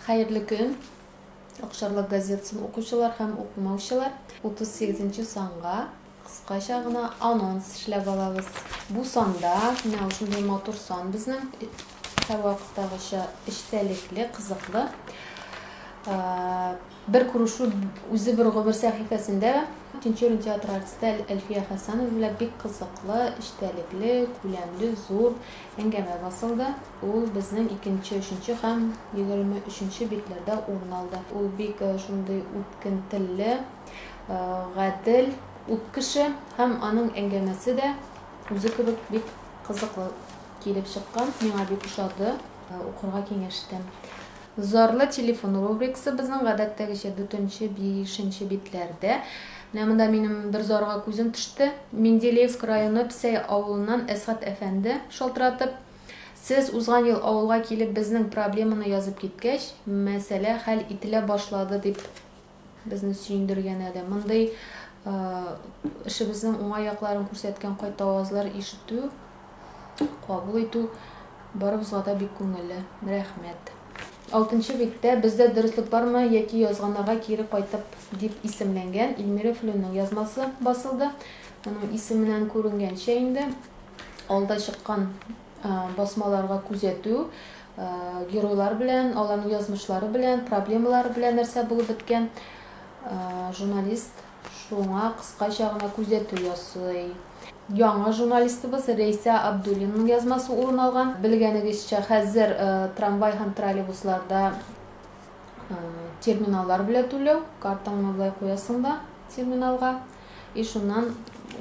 Xayrlı gün. Akşarlık gazetesini okuyucular hem okumavçılar 38. sanğa kıskaça gına anons işlep alabız. Bu sanda ne şunday motor son bizning her vaqtdagıça iştelikli, kızıklı. Bir kuruşu o'zi bir g'ubir sahifasida Tinchurun teatr artisti Alfiya Hasanova bilan bek kızıklı, iştelikli, ko'lamli, zo'r engame basıldı. O bizning 2-3 ham 23 betlarda o'rin oldi. O bek shunday o'tkin tilli, g'adil, o'tkishi ham aning engamasi de o'zi kebek bek qiziqli kelib chiqqan. Menga bek yoqdi. O'qirga kengashdim. Zorlu telefon rubrikasi bizning odatdagicha 4-5 betlarda. Namında benim bir zorga ko'zim tushdi. Mendeleyevsk rayoni Psay avulunan Eshat efendi shaltiratib, siz o'zgan yil avulga kelib bizning problemani yozib ketgach, masala hal etila boshladi deb bizni suyundirgan edi. Bunday ishimizning o'ng'ayoqlarini ko'rsatgan qayta ovozlar eshitib, qabul etib, baribizga bek ko'ngilli. Rahmat. 6 betda bizda durustlik bormi yoki yozganlarga keri qaytib deb ismlangan Elmira Fulunning yozmasi bosildi. Uning ismidan ko'ringancha endi olda chiqqan bosmalarga kuzatuv, giroylar bilan, ularning yozmishlari bilan, problemalari bilan narsa bo'lib bitgan jurnalist shunga qisqacha kuzatuv yozdi. Yangi jurnalistimiz Reysa Abdullinning yozmasi o'rin olgan. Bilganingizcha hozir tramvay ham trolleybuslarda terminallar bilan to'lov, kartangni bilan qo'yasingda terminalga. Shundan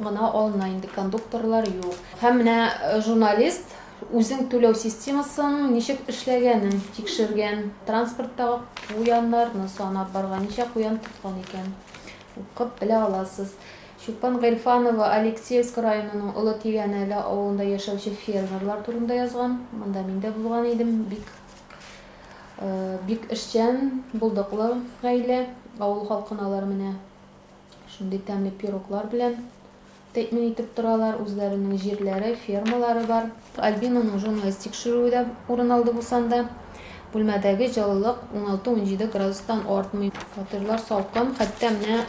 g'ana onlayn konduktorlar yo'q. Hamma jurnalist o'zing to'lov sistemasining nechik ishlaganini tekshirgan, transportdagi qo'yanlarni sanab borgan, necha qo'yan tutgan ekan. O'qib bila olasiz. Şupan G'ilfanova Alexeyevsk rayonining Ulu Teganali ovulida yashovchi fermerlar turida yozgan. Menda menda bo'lgan edim. Bek ishchan, bulduqli g'ayla, ovul xalqinalari mana shunday tamli piroglar bilan temin etib turalar. O'zlarining yerlari, fermalari bor. Albinaning jurnalistik tekshiruvida o'rin oldi bu sonda. Bo'lmadagi jalliq 16-17 gradusdan ortmay. Xotirlar sovuqqan, hatto mana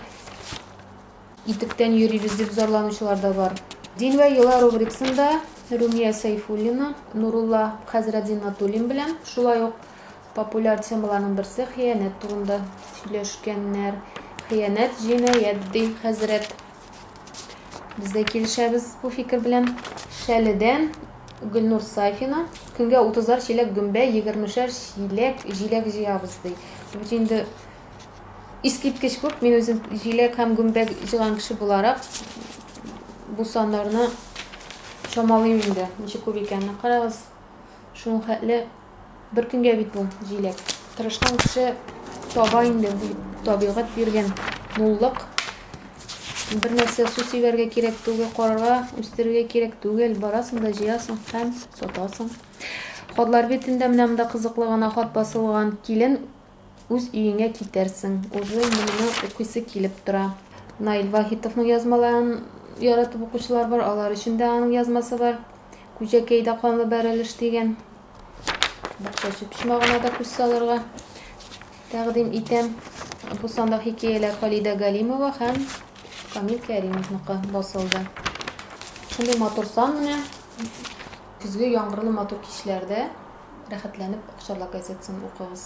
İtikten yürüyüz deb zorlanuvchilar da var. Din ve yıllar rubrikasında Rumiya Sayfullina, Nurullah Hazratzinatulin bilan şulay yoq populyar temalarning birisi xiyonet turida söylashganlar. Xiyonet, jinoyat, din, hazrat. Bizda kelishamiz bu fikr bilan. Shalidan Gulnur Sayfina kunga 30 chelak gumba, 20 jilak jiyabız dey. Bu endi İskitkiş ko'p. Men o'zim jilak ham gumbak jig'an kishi bo'laroq bu sonlarni shamolayman endi. Necha ko'p ekanini qarag'iz. Shuni hali bir kunga bit bu jilak. Tirishgan kishi toba endi tabiat bergan mo'lliq. Bir narsa suv sevarga kerak tug'il, qorga o'stirga kerak tug'il, borasingda jiyasin, ham sotasin. Xodlar betida menamda qiziqligina xot bosilgan kelin o'z uyingga ketarsin. O'zi nimani o'qisi kelib tura. Nail Vahitovning yozmalarini yaratib o'quvchilar bor. Ular ichida uning yozmasi bor. Ko'jakayda qonli barilish degan. Baqachi pishmog'inada kusalarga taqdim etam. Bu sonda hikoyalar Xolida Galimova ham Kamil Karimovniki bosildi. Shunday motor sonmi? Kuzgi yomg'irli motor kishlarda rahatlanib Oqsharlar gazetasini o'qiymiz.